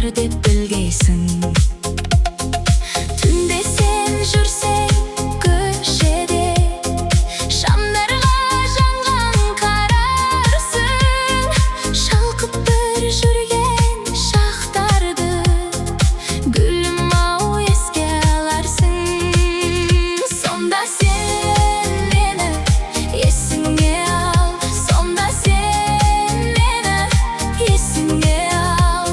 бар деп білгейсің. Түнде сен жүрсең көшеде, шамдарға жанған қарарсың. Шалқып бір жүрген шақтарды, гүлім-ау, еске аларсың. Сонда сен мені есіңе ал, сонда сен мені есіңе ал.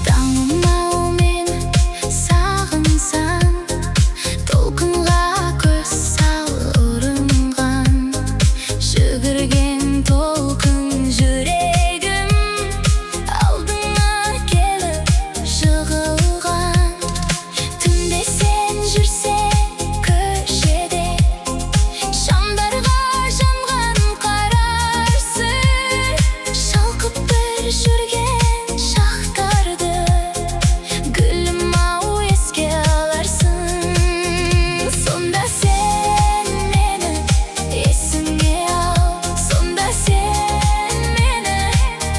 Таңым-ау, мен сағынсам, толқынға көз сал ұрынған. Жүгірген толқын жүрегім, алдыңа келіп жығылған. Түнде сен жүрсең көшеде, шамдарға жанған қарарсың. Шалқып бір жүрген шақтарды, гүлім-ау, еске аларсың. Сонда сен мені есіңе ал, сонда сен мені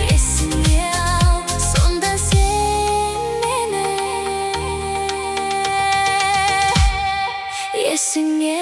есіңе ал, сонда сен мені есіңе